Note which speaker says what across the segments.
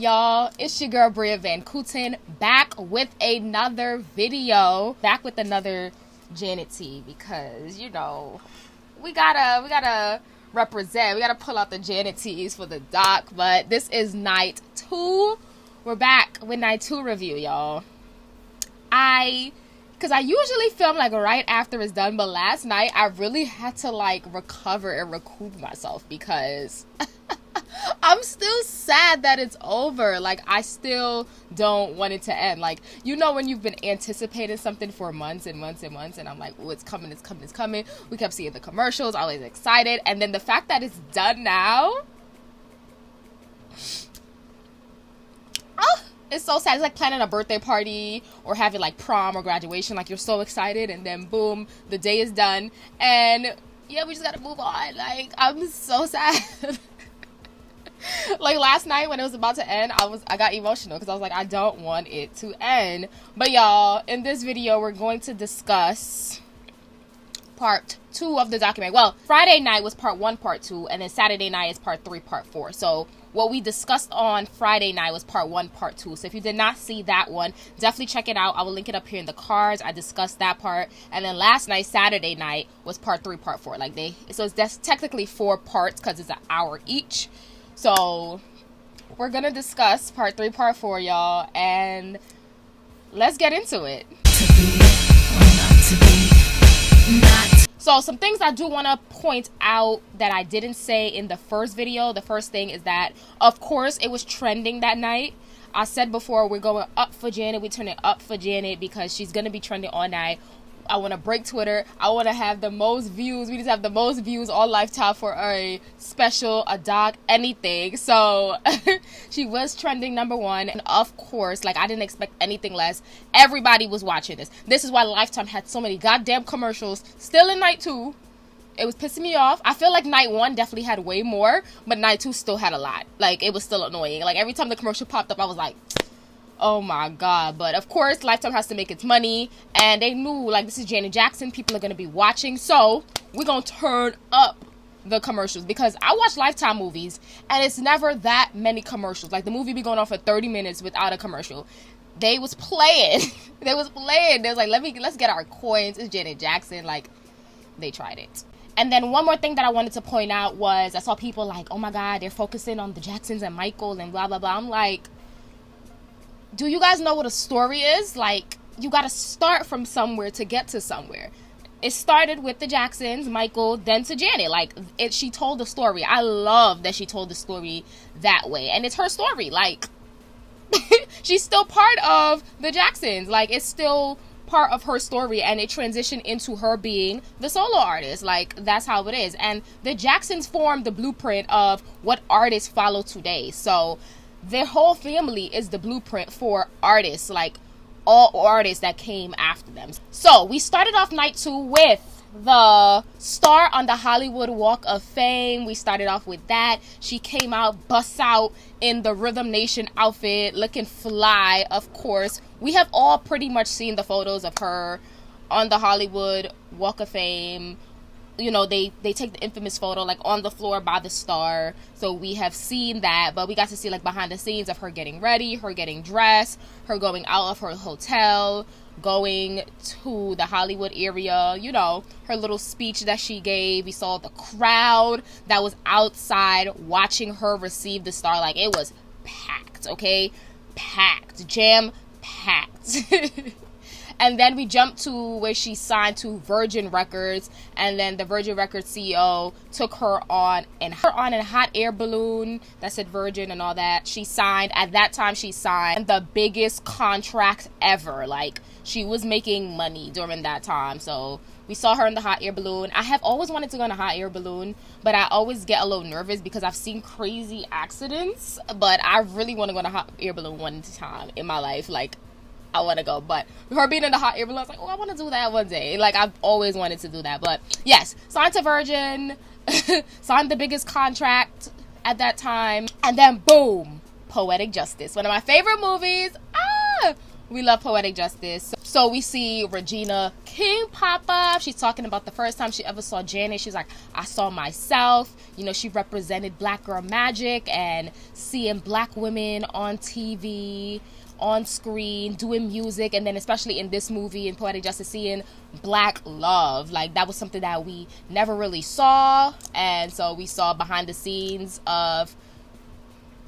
Speaker 1: Y'all, it's your girl Bria Van Kooten back with another video, back with another Janet T, because you know we gotta represent, we gotta pull out the Janet T's for the doc. But this is night 2. We're back with night 2 review, y'all. Because I usually film like right after it's done, but last night I really had to like recover and recoup myself because I'm still sad that it's over. Like, I still don't want it to end. Like, you know when you've been anticipating something for months and months and months, and I'm like, oh, it's coming, it's coming, it's coming. We kept seeing the commercials, always excited, and then the fact that it's done now, it's so sad. It's like planning a birthday party or having like prom or graduation. Like, you're so excited, and then boom, the day is done, and yeah, we just gotta move on. Like, I'm so sad. Like, last night when it was about to end, I got emotional because I was like, I don't want it to end. But y'all, in this video we're going to discuss part 2 of the documentary. Well, Friday night was part 1, part 2, and then Saturday night is part 3, part 4. So what we discussed on Friday night was part 1, part 2. So if you did not see that one, definitely check it out. I will link it up here in the cards. I discussed that part. And then last night, Saturday night, was part 3, part 4. Like, so that's technically 4 parts because it's an hour each. So we're gonna discuss part 3, part 4, y'all, and let's get into it. So some things I do want to point out that I didn't say in the first video. The first thing is that, of course, it was trending that night. I said before, we're going up for Janet. We're turning up for Janet because she's going to be trending all night. I want to break Twitter. I want to have the most views. We just have the most views all Lifetime for a special, a doc, anything. So she was trending number 1. And of course, like, I didn't expect anything less. Everybody was watching this. This is why Lifetime had so many goddamn commercials. Still in night 2. It was pissing me off. I feel like night 1 definitely had way more, but night 2 still had a lot. Like, it was still annoying. Like, every time the commercial popped up, I was like, oh my god. But of course, Lifetime has to make its money, and they knew, like, this is Janet Jackson, people are going to be watching, so we're going to turn up the commercials, because I watch Lifetime movies and it's never that many commercials. Like, the movie be going on for 30 minutes without a commercial. They was playing. They was like, let's get our coins. It's Janet Jackson. Like, they tried it. And then one more thing that I wanted to point out was, I saw people like, oh my god, they're focusing on the Jacksons and Michael and blah blah blah. I'm like, do you guys know what a story is? Like, you gotta start from somewhere to get to somewhere. It started with the Jacksons, Michael, then to Janet. Like, she told the story. I love that she told the story that way. And it's her story. Like, she's still part of the Jacksons. Like, it's still part of her story, and it transitioned into her being the solo artist. Like, that's how it is. And the Jacksons formed the blueprint of what artists follow today. So their whole family is the blueprint for artists, like all artists that came after them. So we started off night 2 with the star on the Hollywood Walk of Fame. We started off with that. She came out, busts out in the Rhythm Nation outfit, looking fly, of course. We have all pretty much seen the photos of her on the Hollywood Walk of Fame. You know, they take the infamous photo, like, on the floor by the star. So we have seen that, but we got to see, like, behind the scenes of her getting ready, her getting dressed, her going out of her hotel, going to the Hollywood area, you know, her little speech that she gave. We saw the crowd that was outside watching her receive the star. Like, it was packed, okay? Packed. Jam-packed. And then we jumped to where she signed to Virgin Records, and then the Virgin Records CEO took her on a hot air balloon that said Virgin and all that. She signed, at that time she signed the biggest contract ever. Like, she was making money during that time. So we saw her in the hot air balloon. I have always wanted to go on a hot air balloon, but I always get a little nervous because I've seen crazy accidents. But I really want to go on a hot air balloon one time in my life. Like, I want to go. But her being in the hot air balloon, I was like, oh, I want to do that one day. Like, I've always wanted to do that. But yes, signed to Virgin, signed the biggest contract at that time, and then boom, Poetic Justice, one of my favorite movies. We love Poetic Justice. So we see Regina King pop up. She's talking about the first time she ever saw Janet. She's like, I saw myself. You know, she represented Black girl magic and seeing Black women on TV, on screen, doing music, and then especially in this movie, in Poetic Justice, seeing Black love. Like, that was something that we never really saw. And so we saw behind the scenes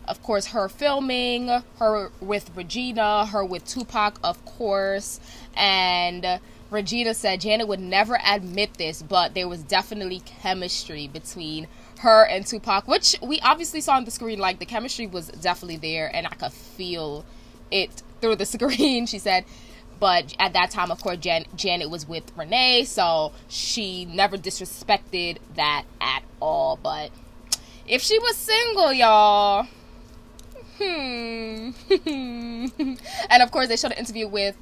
Speaker 1: of course, her filming, her with Regina, her with Tupac, of course. And Regina said Janet would never admit this, but there was definitely chemistry between her and Tupac, which we obviously saw on the screen. Like, the chemistry was definitely there, and I could feel it through the screen, she said. But at that time, of course, Janet was with Renee, so she never disrespected that at all. But if she was single, y'all... And of course, they showed an interview with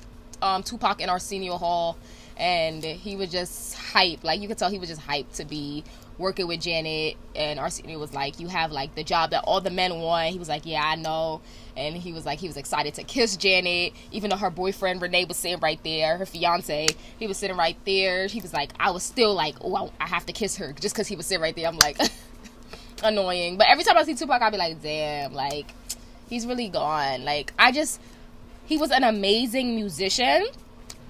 Speaker 1: Tupac in Arsenio Hall, and he was just hyped. Like, you could tell he was just hyped to be working with Janet. And Arsenio was like, you have like the job that all the men want. He was like, yeah, I know. And he was like, he was excited to kiss Janet, even though her boyfriend Renee was sitting right there, her fiance, he was sitting right there. He was like, I was still like, oh, I have to kiss her just because he was sitting right there. I'm like, annoying. But every time I see Tupac, I'll be like, damn, like, he's really gone. Like, he was an amazing musician,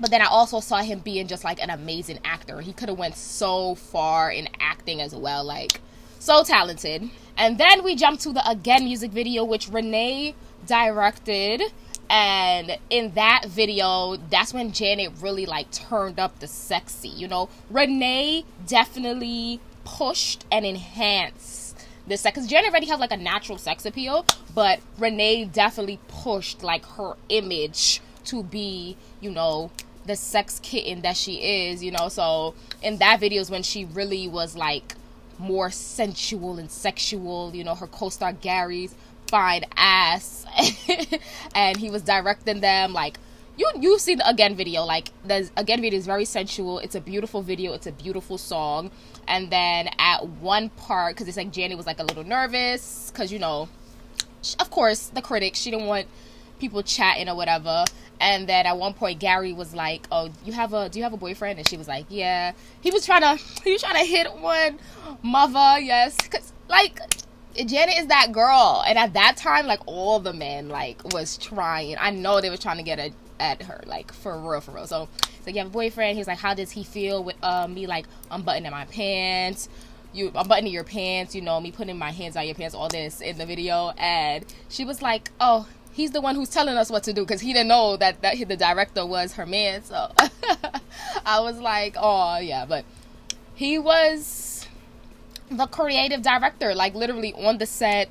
Speaker 1: but then I also saw him being just like an amazing actor. He could have went so far in acting as well, like, so talented. And then we jump to the Again music video, which Renee directed. And in that video, that's when Janet really like turned up the sexy, you know. Renee definitely pushed and enhanced the sex, because Janet already has like a natural sex appeal, but Renee definitely pushed like her image to be, you know, the sex kitten that she is, you know. So in that video is when she really was like more sensual and sexual, you know. Her co-star Gary's fine ass and he was directing them. Like, you've seen the Again video. Like, the Again video is very sensual. It's a beautiful video. It's a beautiful song. And then at one part, because it's like Janet was like a little nervous, because, you know, of course, the critics, she didn't want people chatting or whatever. And then at one point, Gary was like, oh, do you have a boyfriend? And she was like, yeah. He was trying to hit one mother, yes. Because, like, Janet is that girl. And at that time, like, all the men, like, was trying. I know they were trying to get at her, like, for real. So you have a boyfriend. He was like, how does he feel with me, like, unbuttoning my pants? Unbuttoning your pants, you know, me putting my hands on your pants, all this in the video. And she was like, oh, he's the one who's telling us what to do, because he didn't know that the director was her man. So I was like, oh, yeah. But he was the creative director, like, literally on the set,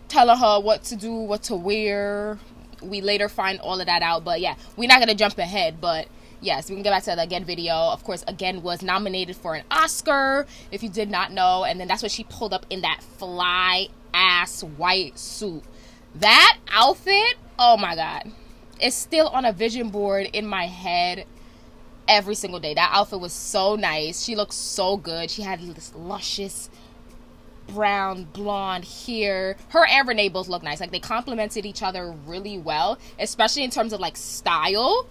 Speaker 1: telling her what to do, what to wear. We later find all of that out, but yeah, we're not gonna jump ahead. But yes, we can get back to the Again video. Of course, Again was nominated for an Oscar, if you did not know. And then that's when she pulled up in that fly ass white suit. That outfit, oh my god, it's still on a vision board in my head every single day. That outfit was so nice. She looked so good. She had this luscious brown blonde hair. Her and Renee both look nice. Like, they complemented each other really well, especially in terms of like style.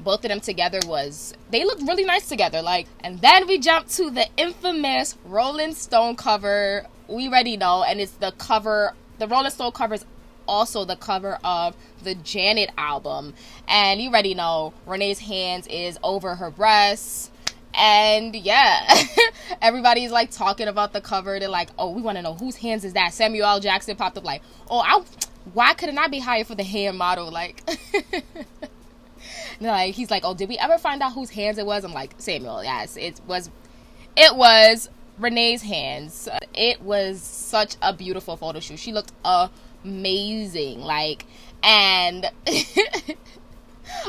Speaker 1: Both of them together they looked really nice together. Like, and then we jump to the infamous Rolling Stone cover. We already know, and it's the cover. The Rolling Stone cover is also the cover of the Janet album, and you already know Renee's hands is over her breasts. And yeah, everybody's like talking about the cover. They're like, oh, we want to know whose hands is that. Samuel L. Jackson popped up like, oh, why couldn't I be hired for the hand model? Like, like, he's like, oh, did we ever find out whose hands it was? I'm like, Samuel, yes, it was Renee's hands. It was such a beautiful photo shoot. She looked amazing. Like, and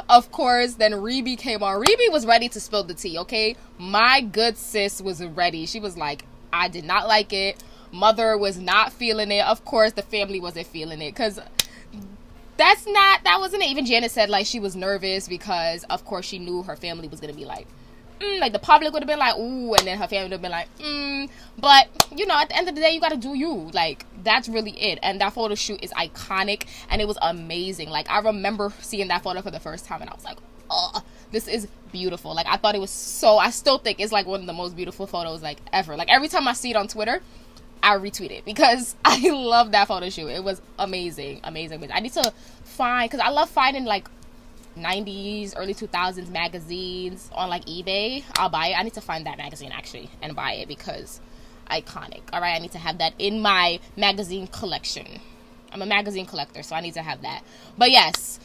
Speaker 1: of course, then Rebe came on. Rebe was ready to spill the tea, okay? My good sis was ready. She was like, I did not like it. Mother was not feeling it. Of course, the family wasn't feeling it, because that wasn't it. Even Janet said, like, she was nervous because, of course, she knew her family was going to be like, like the public would have been like, ooh, and then her family would have been like, but you know, at the end of the day, you gotta do you. Like, that's really it. And that photo shoot is iconic, and it was amazing. Like, I remember seeing that photo for the first time, and I was like, oh, this is beautiful. Like, I thought it was so, I still think it's like one of the most beautiful photos like ever. Like, every time I see it on Twitter, I retweet it because I love that photo shoot. It was amazing. I need to find, because I love finding like 90s, early 2000s magazines on like eBay. I'll buy it. I need to find that magazine actually and buy it because iconic. All right, I need to have that in my magazine collection. I'm a magazine collector, so I need to have that. But yes,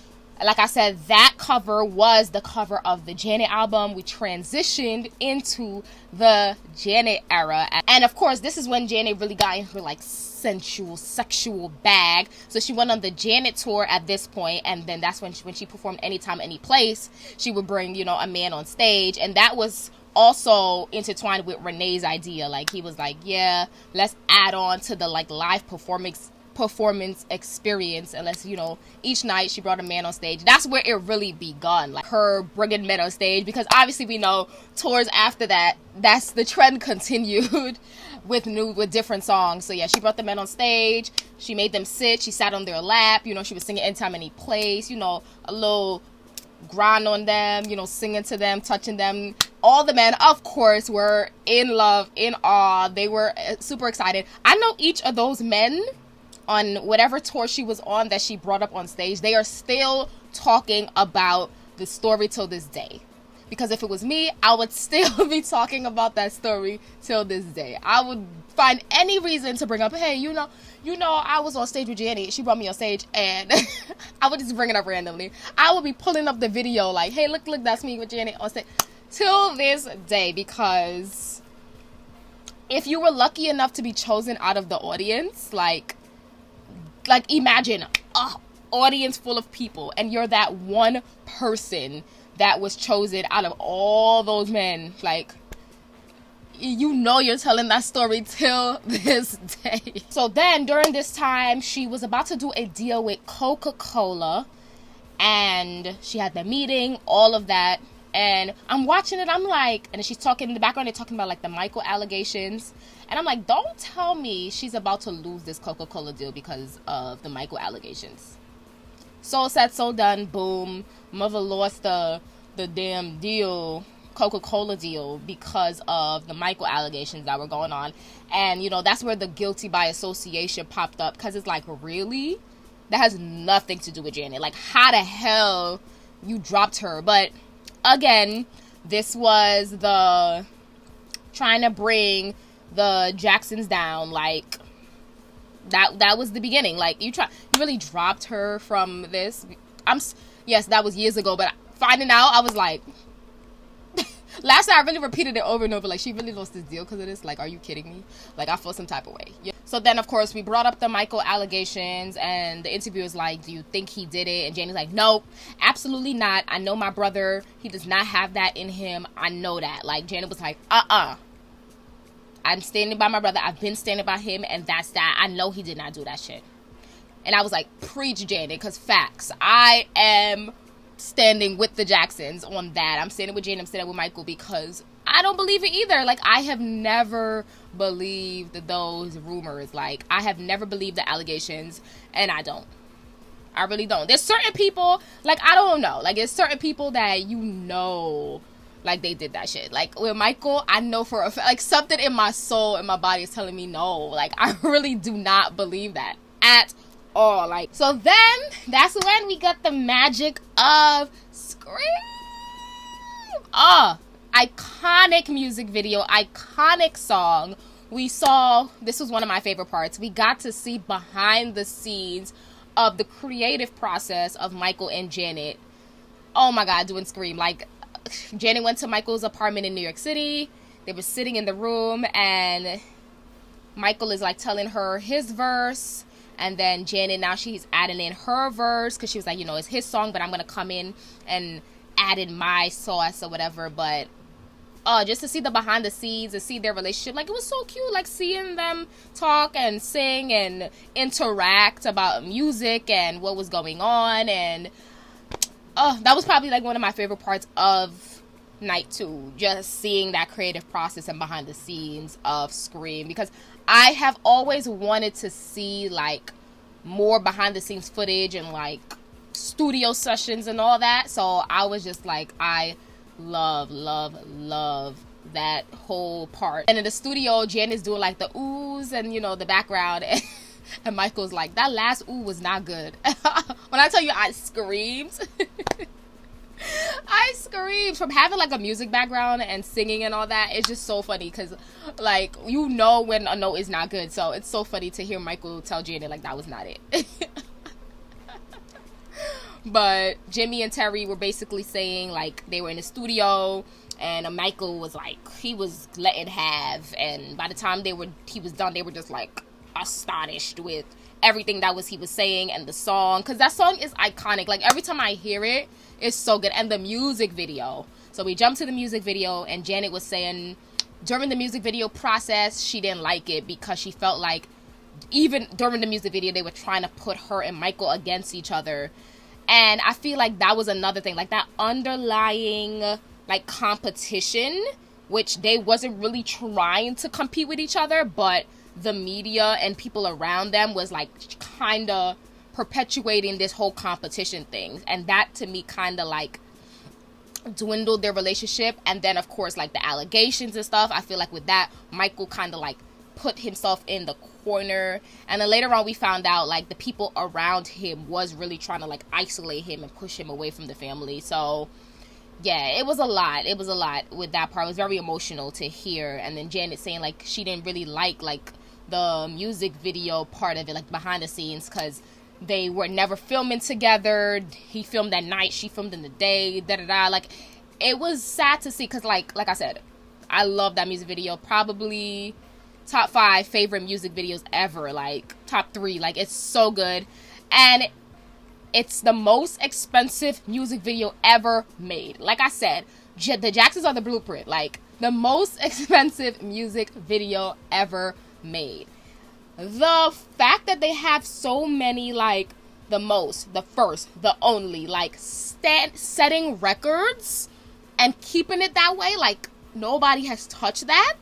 Speaker 1: like I said, that cover was the cover of the Janet album. We transitioned into the Janet era. And of course, this is when Janet really got in her like sensual, sexual bag. So she went on the Janet tour at this point. And then that's when she performed Anytime, Any Place. She would bring, you know, a man on stage. And that was also intertwined with Renee's idea. Like, he was like, yeah, let's add on to the like live performance experience, and let's, you know, each night she brought a man on stage. That's where it really begun, like her bringing men on stage, because obviously we know tours after that, that's the trend continued with different songs. So yeah, she brought the men on stage, she made them sit, she sat on their lap, you know, she was singing Anytime, Any Place, you know, a little grind on them, you know, singing to them, touching them. All the men, of course, were in love, in awe. They were super excited. I know each of those men on whatever tour she was on that she brought up on stage, they are still talking about the story till this day. Because if it was me, I would still be talking about that story till this day. I would find any reason to bring up, hey, you know, I was on stage with Janet. She brought me on stage, and I would just bring it up randomly. I would be pulling up the video like, hey, look, that's me with Janet on stage. Till this day, because if you were lucky enough to be chosen out of the audience, like imagine an audience full of people, and you're that one person that was chosen out of all those men. Like, you know, you're telling that story till this day. So then during this time, she was about to do a deal with Coca-Cola, and she had the meeting, all of that. And I'm watching it, I'm like, and she's talking in the background, they're talking about like the Michael allegations. And I'm like, don't tell me she's about to lose this Coca-Cola deal because of the Michael allegations. So said, so done, boom. Mother lost the damn deal, Coca-Cola deal, because of the Michael allegations that were going on. And, you know, that's where the guilty by association popped up. Because it's like, really? That has nothing to do with Janet. Like, how the hell you dropped her? But again, this was the trying to bring the Jacksons down. Like, that was the beginning. Like, you really dropped her from this. Yes, that was years ago, but finding out, I was like, last night I really repeated it over and over, like, she really lost this deal because of this. Like, are you kidding me? Like, I feel some type of way. Yeah. So then, of course, we brought up the Michael allegations, and the interviewer was like, do you think he did it? And Janie's like, nope, absolutely not. I know my brother. He does not have that in him. I know that. Like, Janet was like, I'm standing by my brother. I've been standing by him, and that's that. I know he did not do that shit. And I was like, preach, Janet, because facts. I am standing with the Jacksons on that. I'm standing with Janet. I'm standing with Michael, because I don't believe it either. Like, I have never believed those rumors. Like, I have never believed the allegations, and I don't. I really don't. There's certain people, like, I don't know. Like, there's certain people that you know, like, they did that shit. Like, with Michael, I know for a fact, like, something in my soul, in my body is telling me no. Like, I really do not believe that at all. Like, so then, that's when we got the magic of Scream. Iconic music video, iconic song. We saw, this was one of my favorite parts, we got to see behind the scenes of the creative process of Michael and Janet. Oh my God, doing Scream. Like, Janet went to Michael's apartment in New York City. They were sitting in the room, and Michael is like telling her his verse, and then Janet, now she's adding in her verse, because she was like, you know, it's his song, but I'm gonna come in and add in my sauce or whatever. But just to see the behind the scenes and see their relationship, like, it was so cute, like, seeing them talk and sing and interact about music and what was going on. And that was probably like one of my favorite parts of night too, just seeing that creative process and behind the scenes of Scream, because I have always wanted to see like more behind the scenes footage and like studio sessions and all that. So I was just like, I love that whole part. And in the studio, Janet's doing like the oohs and, you know, the background, and Michael's like, that last ooh was not good. When I tell you I screamed, I screamed from having like a music background and singing and all that. It's just so funny because like, you know when a note is not good. So it's so funny to hear Michael tell Janet like that was not it. But Jimmy and Terry were basically saying like they were in the studio and Michael was like, he was letting have, and by the time he was done, they were just like astonished with everything he was saying and the song, because that song is iconic. Like every time I hear it, it's so good. And the music video, so we jumped to the music video, and Janet was saying during the music video process she didn't like it because she felt like even during the music video they were trying to put her and Michael against each other. And I feel like that was another thing, like that underlying like competition, which they wasn't really trying to compete with each other, but the media and people around them was like kind of perpetuating this whole competition thing. And that to me kind of like dwindled their relationship. And then of course like the allegations and stuff, I feel like with that Michael kind of like put himself in the corner. And then later on we found out like the people around him was really trying to like isolate him and push him away from the family. So yeah, it was a lot with that part. It was very emotional to hear. And then Janet saying like she didn't really like the music video part of it, like behind the scenes, because they were never filming together. He filmed at night, she filmed in the day, like it was sad to see, because like I said, I love that music video. Probably top 5 favorite music videos ever, like top 3. Like it's so good. And it's the most expensive music video ever made. Like I said, the Jacksons are the blueprint. Like the most expensive music video ever made. The fact that they have so many, like the most, the first, the only, like setting records and keeping it that way, like nobody has touched that.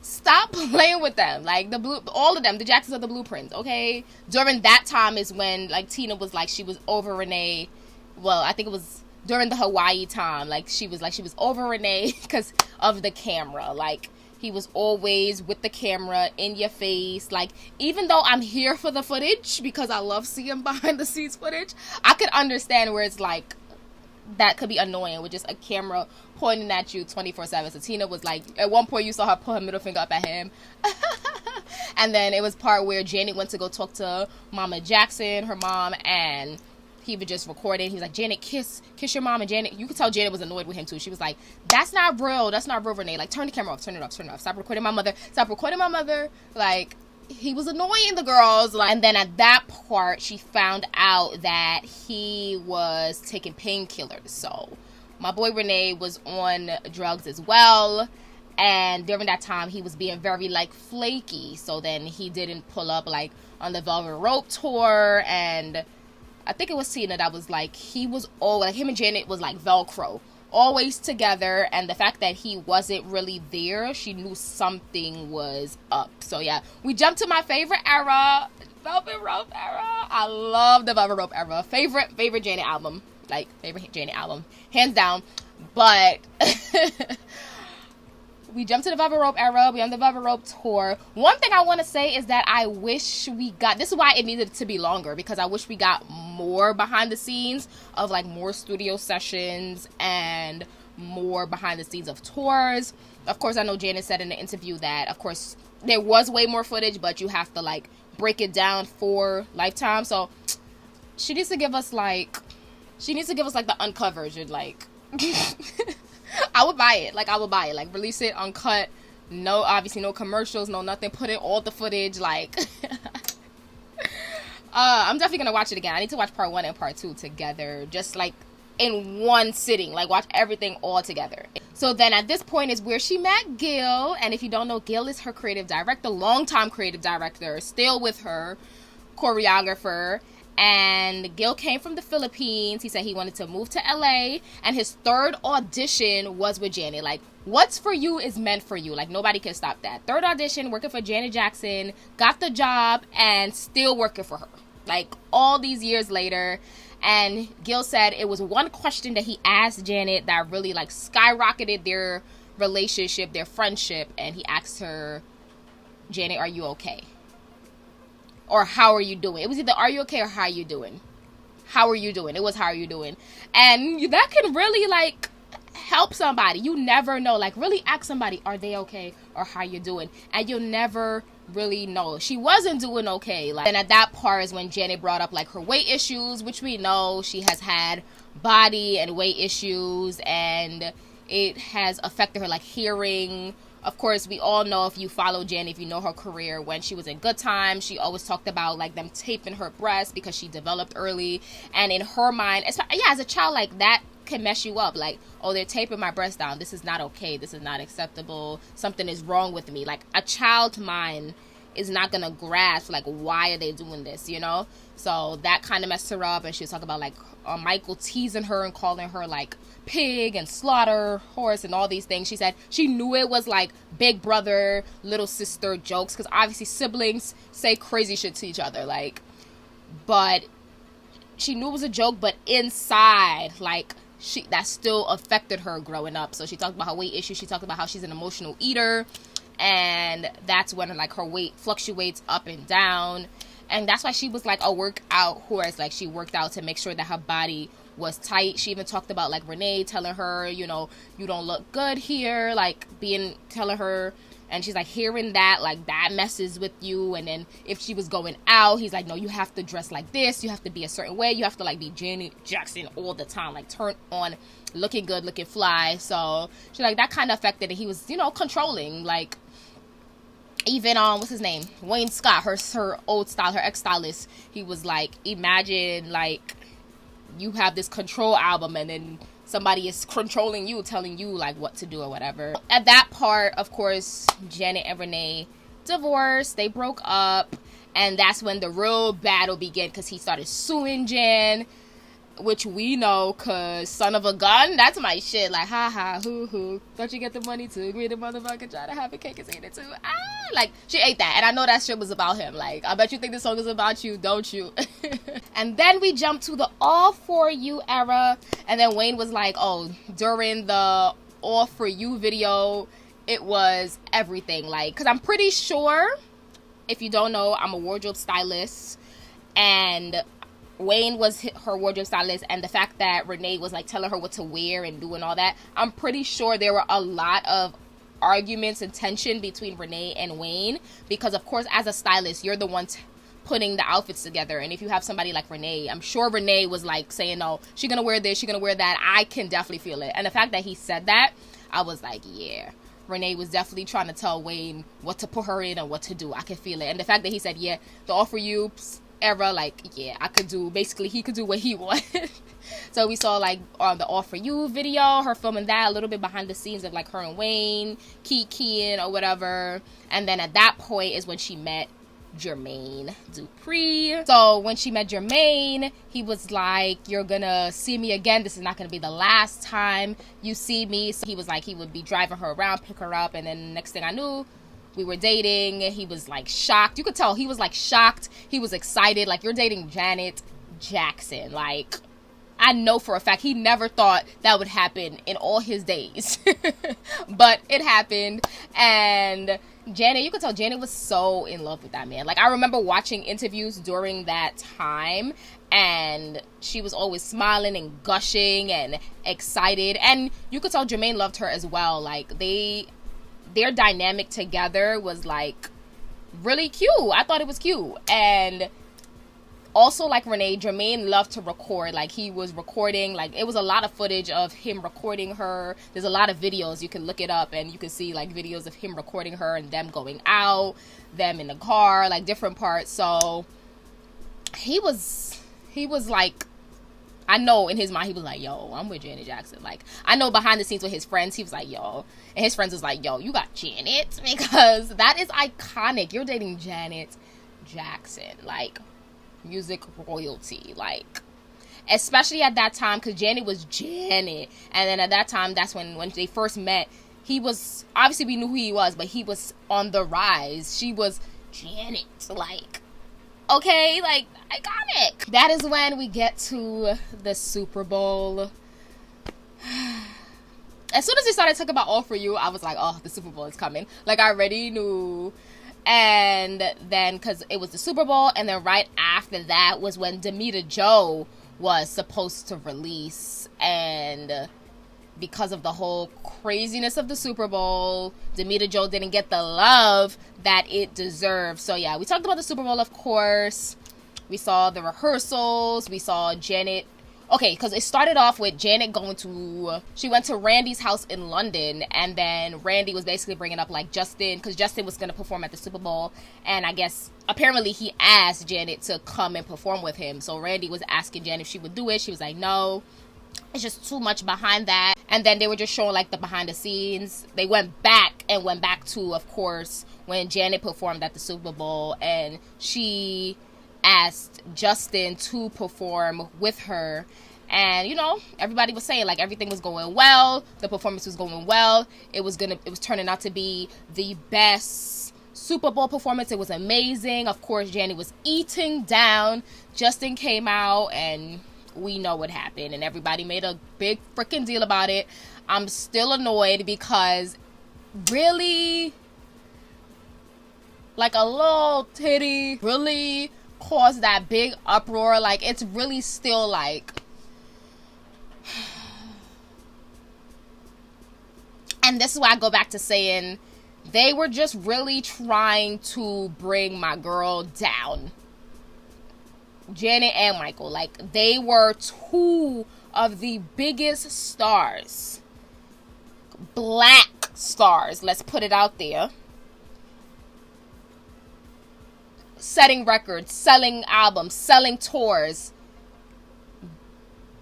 Speaker 1: Stop playing with them. Like all of them, the Jacksons are the blueprints, okay? During that time is when like Tina was like, she was over Renee. Well, I think it was during the Hawaii time. Like she was over Renee because of the camera. Like he was always with the camera in your face. Like even though I'm here for the footage because I love seeing behind the scenes footage, I could understand where it's like that could be annoying with just a camera pointing at you 24/7. So Tina was like, at one point you saw her put her middle finger up at him. And then it was part where Janet went to go talk to Mama Jackson, her mom, and he was just recording. He was like, Janet, kiss your mom. And Janet, you could tell Janet was annoyed with him too. She was like, that's not real, Renee. Like, turn the camera off, turn it off. Stop recording my mother. Like, he was annoying the girls. Like, and then at that part, she found out that he was taking painkillers. So my boy Renee was on drugs as well. And during that time, he was being very, like, flaky. So then he didn't pull up, like, on the Velvet Rope tour. And I think it was Tina that was, like, he was all, like, him and Janet was, like, Velcro. Always together. And the fact that he wasn't really there, she knew something was up. So, yeah. We jumped to my favorite era, Velvet Rope era. I love the Velvet Rope era. Favorite Janet album. Like, favorite Janet album. Hands down. But we jumped to the Velvet Rope era. We on the Velvet Rope tour. One thing I want to say is that I wish we got, this is why it needed to be longer, because I wish we got more behind the scenes of like more studio sessions and more behind the scenes of tours. Of course, I know Janet said in the interview that, of course, there was way more footage, but you have to like break it down for Lifetime. So she needs to give us like the uncut version, like I would buy it. Like, release it uncut. No, obviously, no commercials, no nothing. Put in all the footage. Like, I'm definitely gonna watch it again. I need to watch part 1 and part 2 together, just like in one sitting. Like, watch everything all together. So then at this point is where she met Gil. And if you don't know, Gil is her creative director, longtime creative director, still with her, choreographer. And Gil came from the Philippines. He said he wanted to move to LA, and his third audition was with Janet. Like, what's for you is meant for you. Like, nobody can stop that. Third audition, working for Janet Jackson, got the job, and still working for her. Like, all these years later. And Gil said it was one question that he asked Janet that really, like, skyrocketed their relationship, their friendship. And he asked her, Janet, are you okay? Or how are you doing? It was either are you okay or how are you doing? How are you doing? It was how are you doing? And that can really, like, help somebody. You never know. Like, really ask somebody, are they okay or how you doing? And you'll never really know. She wasn't doing okay. Like, and at that part is when Janet brought up, like, her weight issues, which we know she has had body and weight issues, and it has affected her, like, hearing. Of course, we all know, if you follow Janet, if you know her career, when she was in Good Times, she always talked about, like, them taping her breast because she developed early. And in her mind, as a child, like, that can mess you up. Like, oh, they're taping my breast down. This is not okay. This is not acceptable. Something is wrong with me. Like, a child's mind is not going to grasp, like, why are they doing this, you know? So that kind of messed her up. And she was talking about, like, Michael teasing her and calling her, like, pig and slaughter horse and all these things. She said she knew it was, like, big brother, little sister jokes, because obviously siblings say crazy shit to each other, like, but she knew it was a joke, but inside, like, that still affected her growing up. So she talked about her weight issues. She talked about how she's an emotional eater, and that's when, like, her weight fluctuates up and down. And that's why she was, like, a workout horse. Like, she worked out to make sure that her body was tight. She even talked about, like, Renee telling her, you know, you don't look good here, like, telling her, and she's like, hearing that, like, that messes with you. And then if she was going out, he's like, no, you have to dress like this, you have to be a certain way, you have to, like, be Janet Jackson all the time, like, turn on, looking good, looking fly. So she, like, that kind of affected it. He was, you know, controlling, like, even what's his name, Wayne Scott, her old style, her ex-stylist, he was like, imagine, like, you have this Control album and then somebody is controlling you, telling you, like, what to do or whatever. At that part, of course, Janet and Renee divorced. They broke up, and that's when the real battle began, because he started suing Jen, which we know, because son of a gun, that's my shit. Like, ha ha, hoo hoo, don't you get the money too? Agree the motherfucker try to have a cake and eat it too. Like, she ate that, and I know that shit was about him. Like, I bet you think the song is about you, don't you? And then we jump to the All For You era, and then Wayne was like, oh, during the All For You video, it was everything. Like, because I'm pretty sure, if you don't know, I'm a wardrobe stylist, and Wayne was her wardrobe stylist, and the fact that Renee was, like, telling her what to wear and doing all that, I'm pretty sure there were a lot of arguments and tension between Renee and Wayne, because, of course, as a stylist, you're the one putting the outfits together. And if you have somebody like Renee, I'm sure Renee was, like, saying, no, she's gonna wear this, she's gonna wear that. I can definitely feel it. And the fact that he said that, I was like, yeah, Renee was definitely trying to tell Wayne what to put her in and what to do. I can feel it. And the fact that he said, yeah, the All For You era, like, yeah, I could do, basically, he could do what he wanted. So we saw, like, on the All For You video, her filming that, a little bit behind the scenes of, like, her and Wayne keying or whatever. And then at that point is when she met Jermaine Dupri. So when she met Jermaine, he was like, you're gonna see me again, this is not gonna be the last time you see me. So he was like, he would be driving her around, pick her up, and then next thing I knew, we were dating. He was, like, shocked. You could tell he was, like, shocked. He was excited. Like, you're dating Janet Jackson. Like, I know for a fact he never thought that would happen in all his days. But it happened. And Janet, you could tell Janet was so in love with that man. Like, I remember watching interviews during that time, and she was always smiling and gushing and excited. And you could tell Jermaine loved her as well. Like, their dynamic together was, like, really cute. I thought it was cute. And also, like Renee, Jermaine loved to record. Like, he was recording, like, it was a lot of footage of him recording her. There's a lot of videos. You can look it up and you can see, like, videos of him recording her and them going out, them in the car, like, different parts. So he was like, I know in his mind, he was like, yo, I'm with Janet Jackson. Like, I know behind the scenes with his friends, he was like, yo. And his friends was like, yo, you got Janet? Because that is iconic. You're dating Janet Jackson. Like, music royalty, like, especially at that time, because Janet was Janet. And then at that time, that's when they first met, he was, obviously we knew who he was, but he was on the rise. She was Janet, like, okay, like, iconic. That is when we get to the Super Bowl. As soon as they started talking about All For You, I was like, oh, the Super Bowl is coming. Like, I already knew. And then, because it was the Super Bowl, and then right after that was when Demita Joe was supposed to release. And because of the whole craziness of the Super Bowl, Demita Joe didn't get the love that it deserved. So, yeah, we talked about the Super Bowl, of course. We saw the rehearsals. We saw Janet. Okay, because it started off with Janet she went to Randy's house in London, and then Randy was basically bringing up, like, Justin, because Justin was going to perform at the Super Bowl, and I guess, apparently he asked Janet to come and perform with him, so Randy was asking Janet if she would do it. She was like, no, it's just too much behind that. And then they were just showing, like, the behind the scenes. They went back to, of course, when Janet performed at the Super Bowl, and she asked Justin to perform with her. And, you know, everybody was saying, like, everything was going well. The performance was going well. It was turning out to be the best Super Bowl performance. It was amazing. Of course, Janet was eating down. Justin came out, and we know what happened. And everybody made a big freaking deal about it. I'm still annoyed because, really, like, a little titty really caused that big uproar. Like, it's really still, like, and this is why I go back to saying they were just really trying to bring my girl down, Janet and Michael. Like, they were two of the biggest stars, black stars, let's put it out there, setting records, selling albums, selling tours.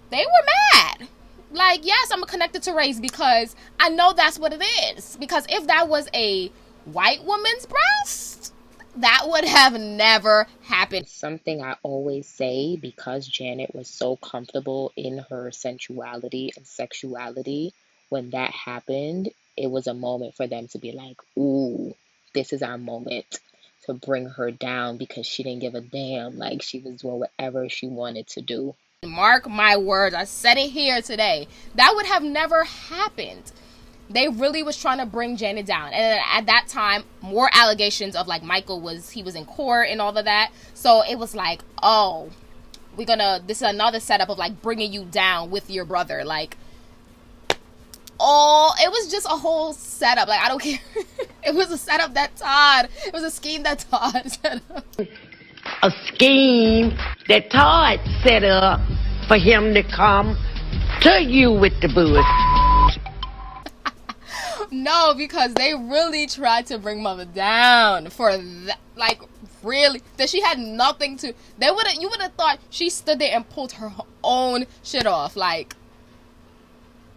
Speaker 1: They were mad. Like, yes, I'm connected to race because I know that's what it is. Because if that was a white woman's breast, that would have never happened.
Speaker 2: Something I always say, because Janet was so comfortable in her sensuality and sexuality, when that happened, it was a moment for them to be like, ooh, this is our moment to bring her down, because she didn't give a damn. Like, she was doing whatever she wanted to do.
Speaker 1: Mark my words, I said it here today. That would have never happened. They really was trying to bring Janet down. And at that time, more allegations of, like, Michael was in court and all of that. So it was like, oh, this is another setup of, like, bringing you down with your brother. Like, oh, it was just a whole setup. Like, I don't care. It was a setup it was a scheme that Todd set up.
Speaker 3: A scheme that Todd set up for him to come to you with the bush.
Speaker 1: No, because they really tried to bring Mother down for that. Like, really, that she had nothing to. You would have thought she stood there and pulled her own shit off. Like,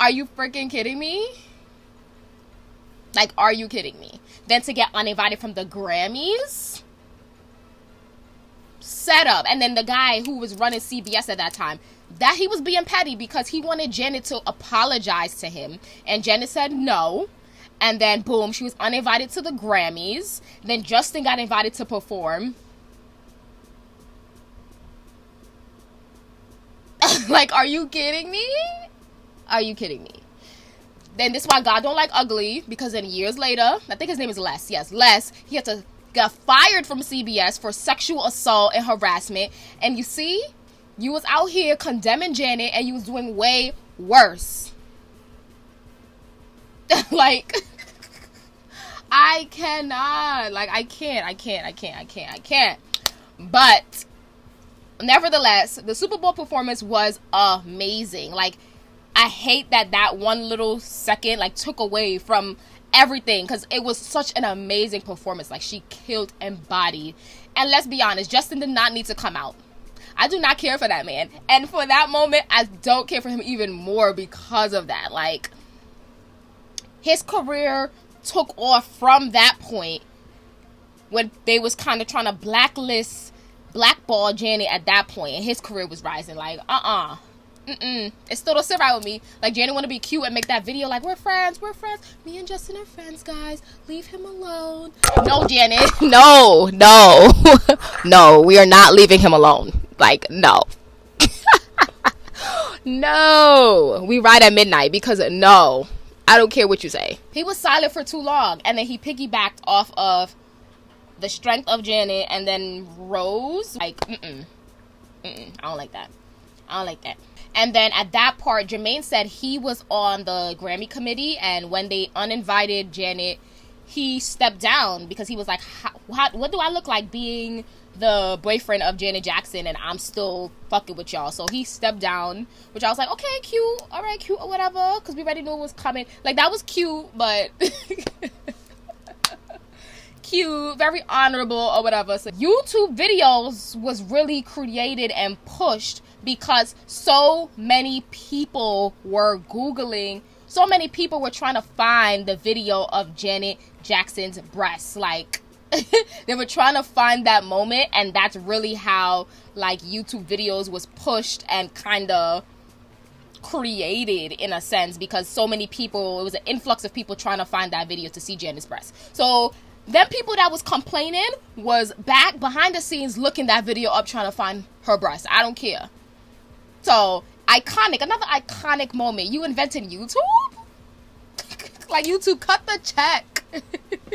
Speaker 1: are you freaking kidding me? Like, are you kidding me? Then to get uninvited from the Grammys? Set up. And then the guy who was running CBS at that time, that he was being petty because he wanted Janet to apologize to him, and Janet said no. And then boom, she was uninvited to the Grammys. Then Justin got invited to perform. Like, are you kidding me? Are you kidding me? Then this is why God don't like ugly, because then years later, I think his name is Les. Yes, Les. He had to got fired from CBS for sexual assault and harassment. And you see, you was out here condemning Janet, and you was doing way worse. Like, I cannot. Like, I can't. But nevertheless, the Super Bowl performance was amazing. Like, I hate that one little second, like, took away from everything, because it was such an amazing performance. Like, she killed and bodied. And let's be honest, Justin did not need to come out. I do not care for that man. And for that moment, I don't care for him even more because of that. Like, his career took off from that point when they was kind of trying to blacklist blackballed Janet at that point, and his career was rising. Like, it still don't sit right with me. Like, Janet want to be cute and make that video like, we're friends. Me and Justin are friends, guys. Leave him alone. No, Janet. No. No, we are not leaving him alone. Like, no. No. We ride at midnight because no. I don't care what you say. He was silent for too long, and then he piggybacked off of the strength of Janet and then Rose. Like, I don't like that. And then at that part, Jermaine said he was on the Grammy committee, and when they uninvited Janet, he stepped down because he was like, what do I look like being the boyfriend of Janet Jackson and I'm still fucking with y'all? So he stepped down, which I was like, okay, cute, all right, cute or whatever, because we already knew it was coming. Like, that was cute, but cute, very honorable or whatever. So YouTube videos was really created and pushed because so many people were Googling, so many people were trying to find the video of Janet Jackson's breasts. Like, they were trying to find that moment, and that's really how, like, YouTube videos was pushed and kind of created in a sense, because so many people, it was an influx of people trying to find that video to see Janet's breasts. So them people that was complaining was back behind the scenes looking that video up, trying to find her breasts. I don't care. So, another iconic moment. You invented YouTube? Like, YouTube, cut the check.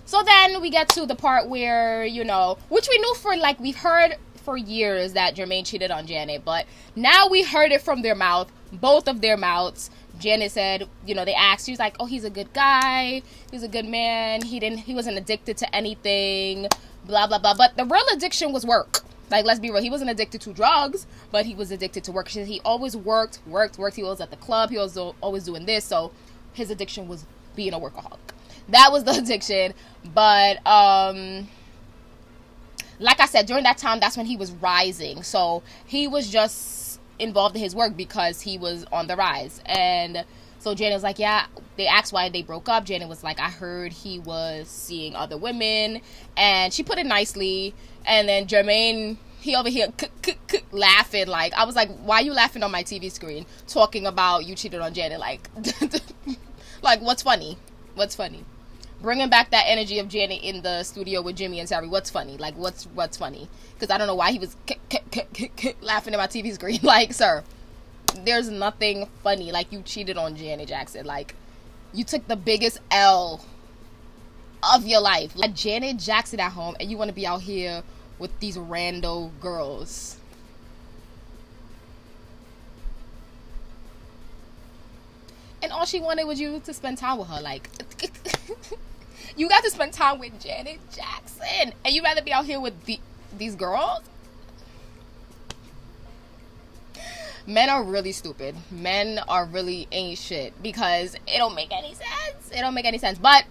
Speaker 1: So then we get to the part where, you know, which we knew for, like, we've heard for years that Jermaine cheated on Janet, but now we heard it from their mouth, both of their mouths. Janet said, you know, they asked, she was like, oh, he's a good guy, he's a good man, he wasn't addicted to anything, blah, blah, blah. But the real addiction was work. Like, let's be real, he wasn't addicted to drugs, but he was addicted to work. He always worked. He was at the club, he was always doing this, so his addiction was being a workaholic. That was the addiction. But like I said, during that time, that's when he was rising. So he was just involved in his work because he was on the rise. And so Janet was like, yeah, they asked why they broke up. Janet was like, I heard he was seeing other women. And she put it nicely. And then Jermaine, he over here laughing. Like, I was like, why are you laughing on my TV screen talking about you cheated on Janet? Like, like, what's funny? Bringing back that energy of Janet in the studio with Jimmy and Sari. What's funny? Like, what's funny? Because I don't know why he was laughing at my TV screen. Like, sir, there's nothing funny. Like, you cheated on Janet Jackson. Like, you took the biggest L of your life. Like, Janet Jackson at home, and you want to be out here with these rando girls. And all she wanted was you to spend time with her. Like, you got to spend time with Janet Jackson, and you'd rather be out here with these girls? Men are really stupid. Men are really ain't shit, because it don't make any sense. But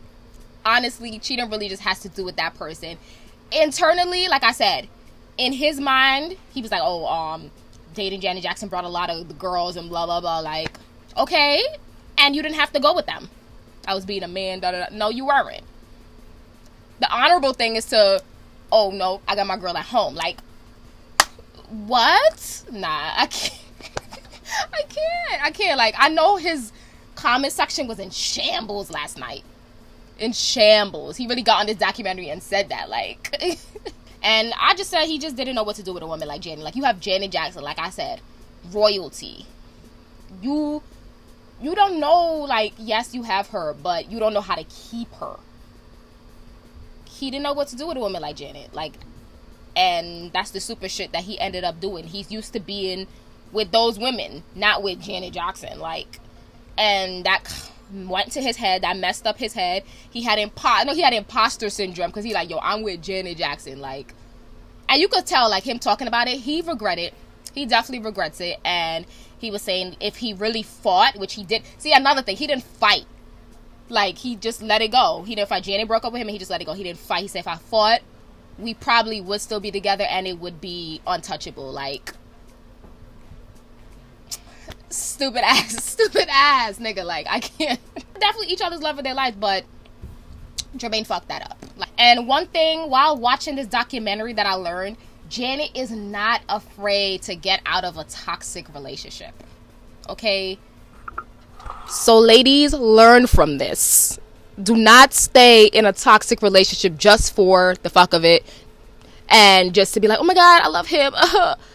Speaker 1: honestly, cheating really just has to do with that person. Internally, like I said, in his mind, he was like, oh, dating Janet Jackson brought a lot of the girls and blah, blah, blah. Like, okay, and you didn't have to go with them. I was being a man, da, da, da. No, you weren't. The honorable thing is to, oh, no, I got my girl at home. Like, what? Nah, I can't. I can't. Like, I know his comment section was in shambles last night. In shambles. He really got on this documentary and said that, like. And I just said he just didn't know what to do with a woman like Janet. Like, you have Janet Jackson, like I said, royalty. You don't know, like, yes, you have her, but you don't know how to keep her. He didn't know what to do with a woman like Janet. Like, and that's the super shit that he ended up doing. He's used to being with those women, not with Janet Jackson. Like, and that went to his head. That messed up his head. He had imposter syndrome, because he like, yo, I'm with Janet Jackson. Like, and you could tell, like, him talking about it, he definitely regrets it. And he was saying if he really fought, which he did. See, another thing, he didn't fight. Like, he just let it go. He didn't fight. Janet broke up with him and he just let it go. He didn't fight. He said, if I fought, we probably would still be together and it would be untouchable. Like, stupid ass nigga. Like, I can't. Definitely each other's love of their lives, but Jermaine fucked that up. And one thing while watching this documentary that I learned, Janet is not afraid to get out of a toxic relationship. Okay? So ladies, learn from this. Do not stay in a toxic relationship just for the fuck of it and just to be like, oh my god, I love him.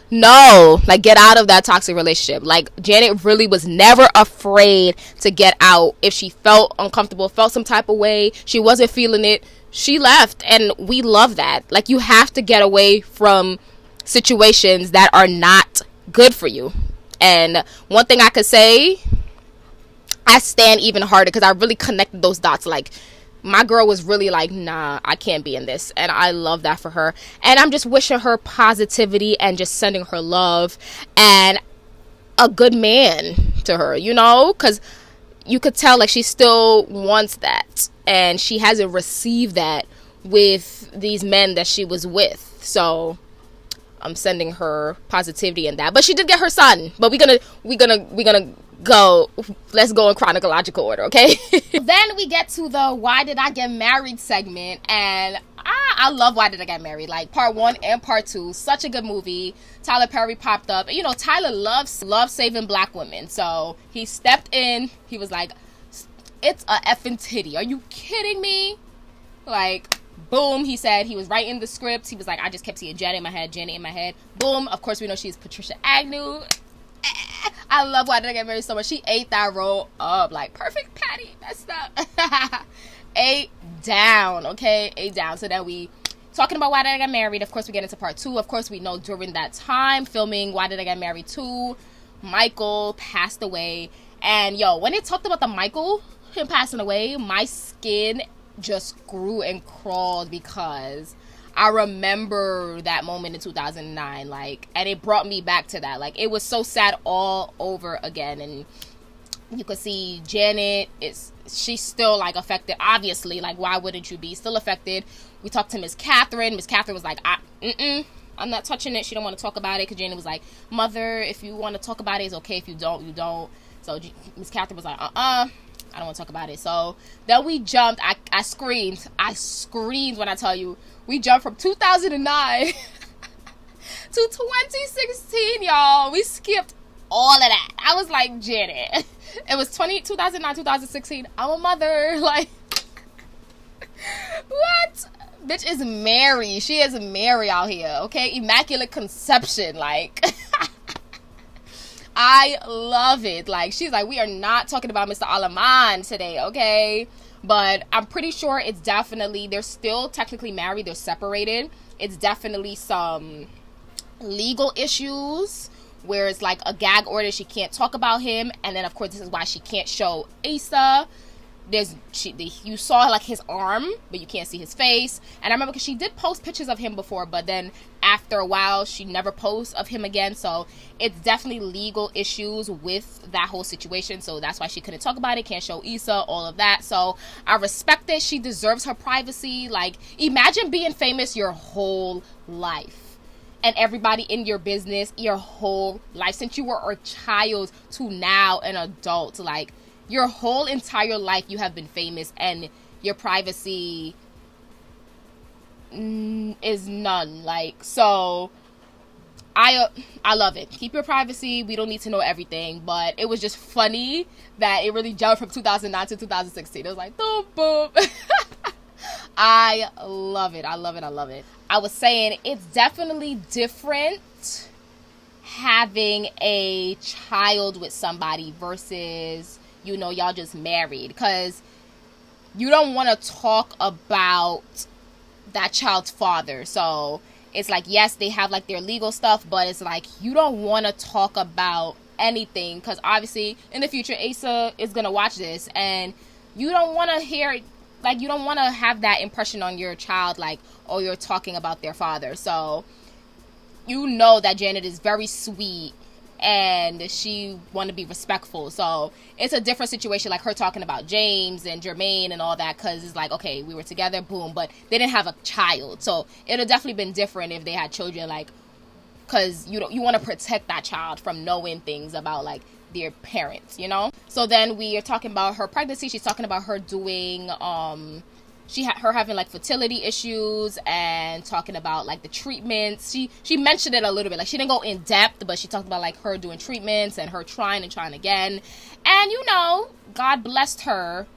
Speaker 1: No, like, get out of that toxic relationship. Like, Janet really was never afraid to get out. If she felt uncomfortable, felt some type of way, she wasn't feeling it, she left. And we love that. Like, you have to get away from situations that are not good for you. And one thing I could say, I stand even harder because I really connected those dots. Like, my girl was really like, nah, I can't be in this. And I love that for her. And I'm just wishing her positivity and just sending her love and a good man to her, you know? Because you could tell, like, she still wants that. And she hasn't received that with these men that she was with. So I'm sending her positivity in that. But she did get her son. But we're gonna go, let's go in chronological order, okay? Then we get to the why did I get married segment, and I love Why Did I Get Married, like part 1 and part 2. Such a good movie. Tyler Perry popped up. You know, Tyler loves saving black women, so he stepped in. He was like, it's a effing titty, are you kidding me? Like, boom, he said. He was writing the script. He was like, I just kept seeing Janet in my head. Boom, of course we know she's Patricia Agnew. I love Why Did I Get Married so much. She ate that role up like perfect patty. Messed up. Ate down, okay? Ate down. So then we talking about Why Did I Get Married. Of course, we get into part 2. Of course, we know during that time filming Why Did I Get Married 2, Michael passed away. And yo, when it talked about him passing away, my skin just grew and crawled because I remember that moment in 2009, like, and it brought me back to that. Like, it was so sad all over again. And you could see Janet she's still, like, affected, obviously. Like, why wouldn't you be still affected? We talked to Miss Catherine. Miss Catherine was like, I'm not touching it. She don't want to talk about it, because Janet was like, Mother, if you want to talk about it, it's okay. If you don't, you don't. So Miss Catherine was like, I don't want to talk about it. So then we jumped. I screamed when I tell you. We jumped from 2009 to 2016, y'all. We skipped all of that. I was like, Janet. It was 2009, 2016. I'm a mother. Like, what? Bitch is Mary. She is Mary out here, okay? Immaculate Conception. Like, I love it. Like, she's like, we are not talking about Mr. Alaman today, okay? But I'm pretty sure it's definitely, they're still technically married. They're separated. It's definitely some legal issues where it's like a gag order. She can't talk about him. And then, of course, this is why she can't show Asa. You saw, like, his arm, but you can't see his face. And I remember because she did post pictures of him before, but then after a while she never posts of him again. So it's definitely legal issues with that whole situation. So that's why she couldn't talk about it, can't show Issa, all of that. So I respect it. She deserves her privacy. Like, imagine being famous your whole life and everybody in your business your whole life, since you were a child to now an adult. Like, your whole entire life you have been famous, and your privacy is none. Like, so I love it. Keep your privacy. We don't need to know everything. But it was just funny that it really jumped from 2009 to 2016. It was like, boom, boom. I love it. I love it. I love it. I was saying, it's definitely different having a child with somebody versus, you know, y'all just married, because you don't want to talk about that child's father. So it's like, yes, they have like their legal stuff, but it's like you don't want to talk about anything, because obviously in the future Asa is gonna watch this, and you don't want to hear, like, you don't want to have that impression on your child, like, oh, you're talking about their father. So you know that Janet is very sweet and she want to be respectful. So it's a different situation, like her talking about James and Jermaine and all that, because it's like, okay, we were together, boom, but they didn't have a child. So it would definitely been different if they had children, like, because you want to protect that child from knowing things about, like, their parents, you know. So then we are talking about her pregnancy. She's talking about her doing her having like fertility issues and talking about like the treatments. She mentioned it a little bit. Like, she didn't go in depth, but she talked about like her doing treatments and her trying again. And you know, God blessed her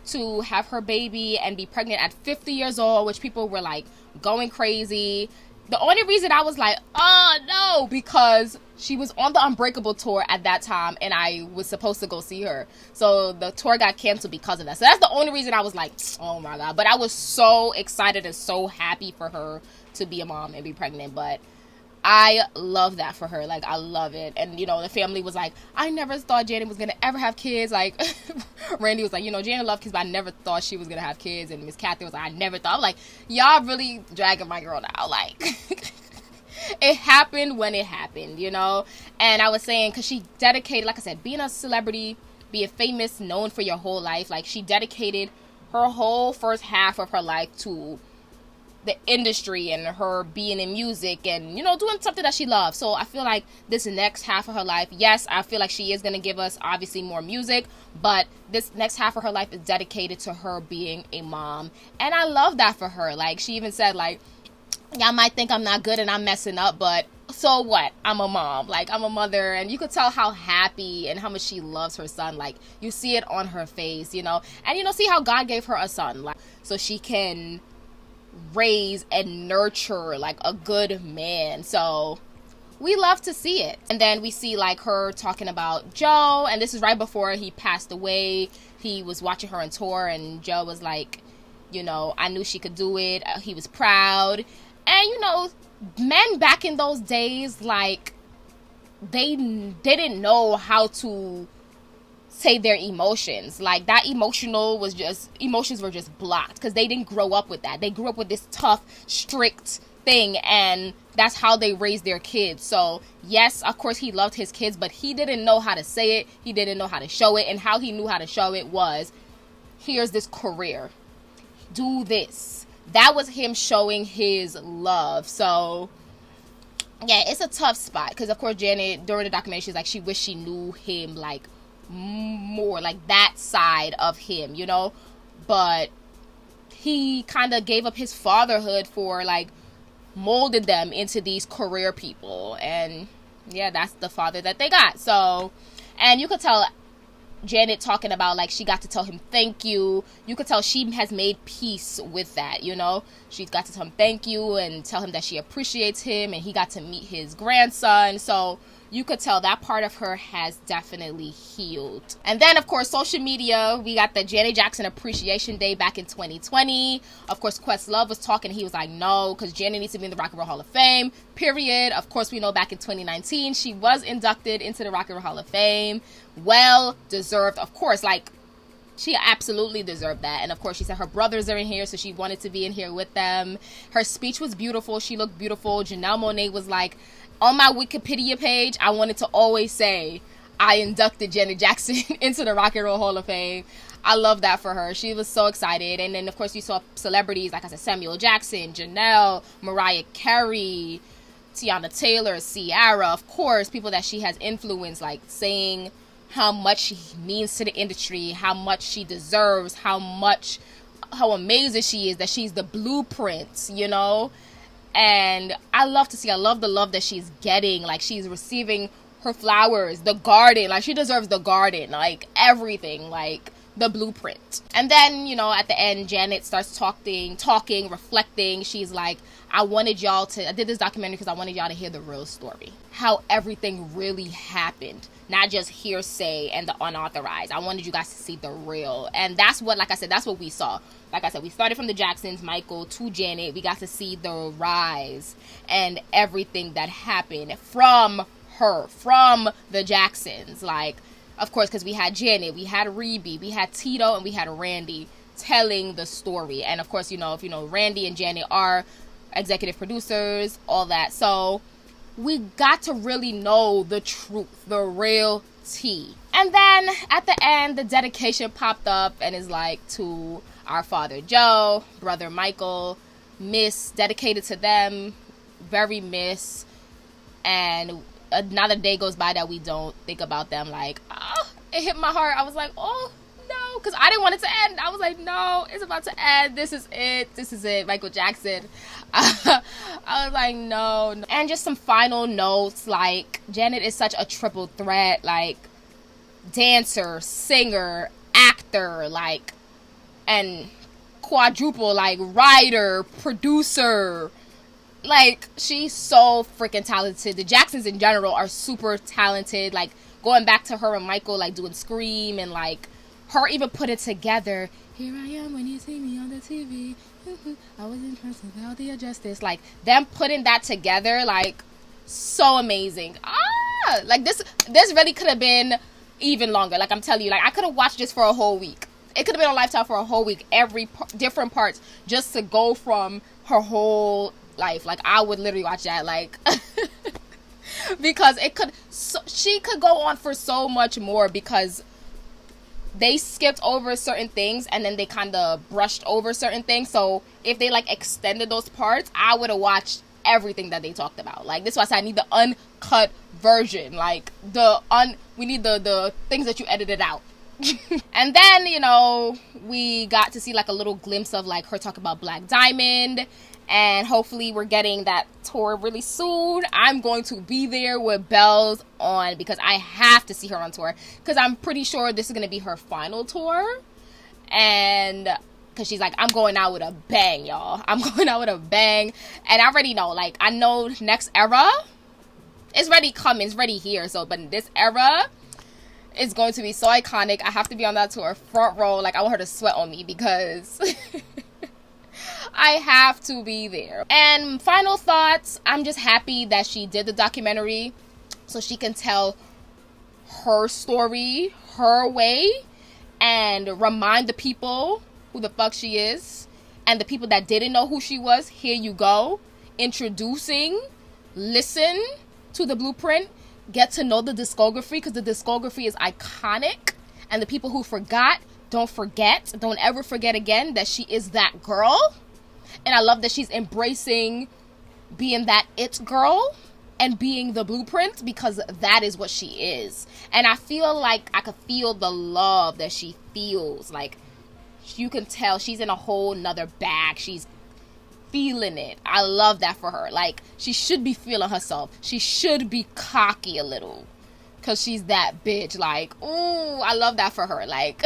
Speaker 1: to have her baby and be pregnant at 50 years old, which people were like going crazy. The only reason I was like, oh no, because she was on the Unbreakable tour at that time and I was supposed to go see her. So the tour got canceled because of that. So that's the only reason I was like, oh my God. But I was so excited and so happy for her to be a mom and be pregnant. But I love that for her. Like, I love it. And, you know, the family was like, I never thought Janet was going to ever have kids. Like, Randy was like, you know, Janet loved kids, but I never thought she was going to have kids. And Miss Kathy was like, I never thought. I'm like, y'all really dragging my girl now. Like, it happened when it happened, you know? And I was saying, because she dedicated, like I said, being a celebrity, being famous, known for your whole life. Like, she dedicated her whole first half of her life to the industry and her being in music and, you know, doing something that she loves. So I feel like this next half of her life, yes, I feel like she is going to give us obviously more music, but this next half of her life is dedicated to her being a mom. And I love that for her. Like, she even said, like, y'all might think I'm not good and I'm messing up, but so what? I'm a mom. Like, I'm a mother. And you could tell how happy and how much she loves her son. Like, you see it on her face, you know. And, you know, see how God gave her a son, like, so she can raise and nurture like a good man. So we love to see it. And then we see like her talking about Joe, and this is right before he passed away. He was watching her on tour and Joe was like, you know, I knew she could do it. He was proud. And, you know, men back in those days, like, they didn't know how to say their emotions. Like, that emotions were just blocked because they didn't grow up with that. They grew up with this tough, strict thing, and that's how they raised their kids. So yes, of course he loved his kids, but he didn't know how to say it. He didn't know how to show it. And how he knew how to show it was, here's this career, do this. That was him showing his love. So yeah, it's a tough spot because of course Janet, during the documentary, she's like, she wished she knew him like more, like that side of him, you know. But he kind of gave up his fatherhood for like molded them into these career people, and yeah, that's the father that they got. So, and you could tell Janet talking about like she got to tell him thank you. You could tell she has made peace with that, you know. She's got to tell him thank you and tell him that she appreciates him, and he got to meet his grandson. So you could tell that part of her has definitely healed. And then, of course, social media, we got the Janet Jackson Appreciation Day back in 2020. Of course, Questlove was talking. He was like, no, because Janet needs to be in the Rock and Roll Hall of Fame, period. Of course, we know back in 2019, she was inducted into the Rock and Roll Hall of Fame. Well deserved, of course. Like, she absolutely deserved that. And of course, she said her brothers are in here, so she wanted to be in here with them. Her speech was beautiful. She looked beautiful. Janelle Monáe was like, on my Wikipedia page, I wanted to always say, I inducted Janet Jackson into the Rock and Roll Hall of Fame. I love that for her. She was so excited. And then, of course, you saw celebrities, like I said, Samuel Jackson, Janelle, Mariah Carey, Tiana Taylor, Ciara, of course, people that she has influenced, like saying how much she means to the industry, how much she deserves, how amazing she is, that she's the blueprint, you know. And I love the love that she's getting. Like, she's receiving her flowers, the garden, like she deserves the garden, like everything, like the blueprint. And then, you know, at the end, Janet starts talking, reflecting. She's like, I did this documentary because I wanted y'all to hear the real story, how everything really happened, not just hearsay and the unauthorized. I wanted you guys to see the real. And that's what, like I said, that's what we saw. Like I said, we started from the Jacksons, Michael, to Janet. We got to see the rise and everything that happened from her, from the Jacksons. Like, of course, because we had Janet, we had Rebe, we had Tito, and we had Randy telling the story. And of course, you know, if you know, Randy and Janet are executive producers, all that. So we got to really know the truth, the real tea. And then at the end, the dedication popped up and is like, to our father Joe, brother Michael, miss, dedicated to them, very miss. And another day goes by that we don't think about them. Like, oh, it hit my heart. I was like, oh no, because I didn't want it to end. I was like, no, it's about to end. This is it, Michael Jackson. I was like, no. And just some final notes, like, Janet is such a triple threat, like, dancer, singer, actor, like, and quadruple, like, writer, producer. Like, she's so freaking talented. The Jacksons in general are super talented. Like, going back to her and Michael, like, doing Scream, and, like, her even put it together. Here I am when you see me on the TV. I was impressed without the justice. Like, them putting that together, like, so amazing. Like, this really could have been even longer. Like, I'm telling you, like, I could have watched this for a whole week. It could have been a Lifetime for a whole week. Every different parts, just to go from her whole life. Like, I would literally watch that, like, because she could go on for so much more, because they skipped over certain things and then they kind of brushed over certain things. So if they, like, extended those parts, I would have watched everything that they talked about. Like, this is why I said I need the uncut version. Like, we need the things that you edited out. And then, you know, we got to see, like, a little glimpse of, like, her talking about Black Diamond. And hopefully we're getting that tour really soon. I'm going to be there with bells on, because I have to see her on tour. Because I'm pretty sure this is going to be her final tour. And because she's like, I'm going out with a bang, y'all. I'm going out with a bang. And I already know, like, I know next era is ready coming. It's ready here. So, but this era is going to be so iconic. I have to be on that tour front row. Like, I want her to sweat on me, because I have to be there. And final thoughts, I'm just happy that she did the documentary so she can tell her story her way and remind the people who the fuck she is. And the people that didn't know who she was, here you go. Introducing, listen to the blueprint, get to know the discography, because the discography is iconic. And the people who forgot, don't forget. Don't ever forget again that she is that girl. And I love that she's embracing being that it girl and being the blueprint, because that is what she is. And I feel like I could feel the love that she feels. Like, you can tell she's in a whole nother bag. She's feeling it. I love that for her. Like, she should be feeling herself. She should be cocky a little, because she's that bitch. Like, ooh, I love that for her. Like,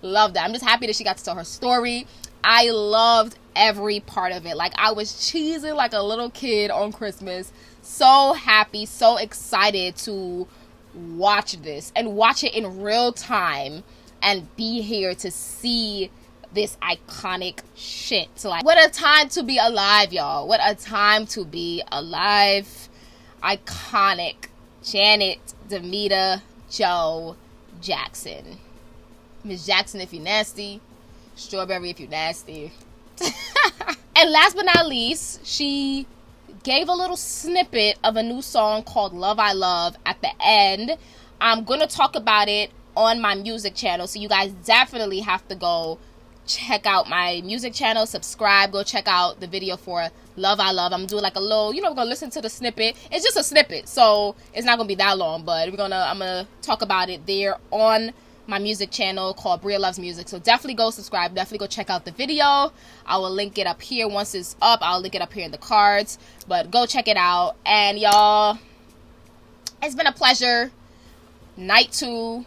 Speaker 1: love that. I'm just happy that she got to tell her story. I loved every part of it. Like, I was cheesing like a little kid on Christmas. So happy, so excited to watch this and watch it in real time and be here to see this iconic shit. So, like, what a time to be alive, y'all. What a time to be alive. Iconic Janet Demita Jo Jackson. Miss Jackson if you nasty. Strawberry if you nasty. And last but not least, she gave a little snippet of a new song called Love I Love at the end. I'm going to talk about it on my music channel, so you guys definitely have to go check out my music channel, subscribe, go check out the video for Love I Love. I'm doing like a little, you know, we're going to listen to the snippet. It's just a snippet, so it's not going to be that long, but I'm going to talk about it there on my music channel called Bria Loves Music. So definitely go subscribe, definitely go check out the video. I will link it up here. Once it's up, I'll link it up here in the cards, but go check it out. And y'all, it's been a pleasure. Night 2,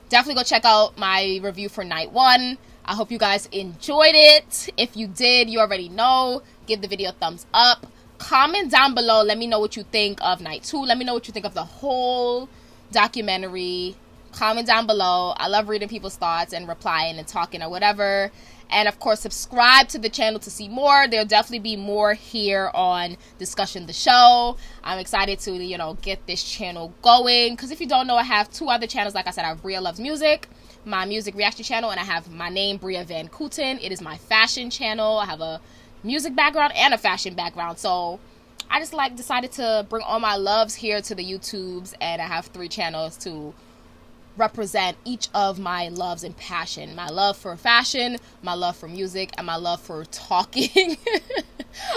Speaker 1: definitely go check out my review for night 1. I hope you guys enjoyed it. If you did, you already know, give the video a thumbs up. Comment down below, let me know what you think of night 2. Let me know what you think of the whole documentary. Comment down below. I love reading people's thoughts and replying and talking or whatever. And of course, subscribe to the channel to see more. There'll definitely be more here on Discussion the Show. I'm excited to, you know, get this channel going. Because if you don't know, I have 2 other channels. Like I said, I have Bria Loves Music, my music reaction channel, and I have my name, Bria Van Kooten. It is my fashion channel. I have a music background and a fashion background. So I just decided to bring all my loves here to the YouTubes. And I have 3 channels to represent each of my loves and passion. My love for fashion, my love for music, and my love for talking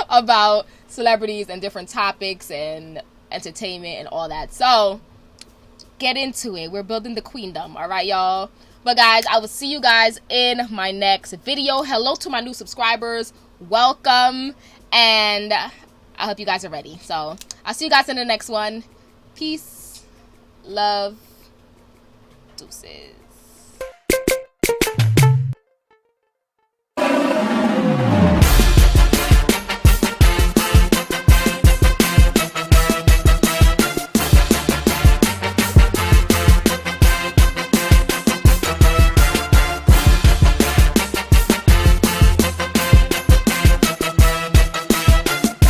Speaker 1: about celebrities and different topics and entertainment and all that. So get into it. We're building the queendom. All right, y'all. But guys, I will see you guys in my next video. Hello to my new subscribers. Welcome. And I hope you guys are ready. So I'll see you guys in the next one. Peace. Love. Deuces.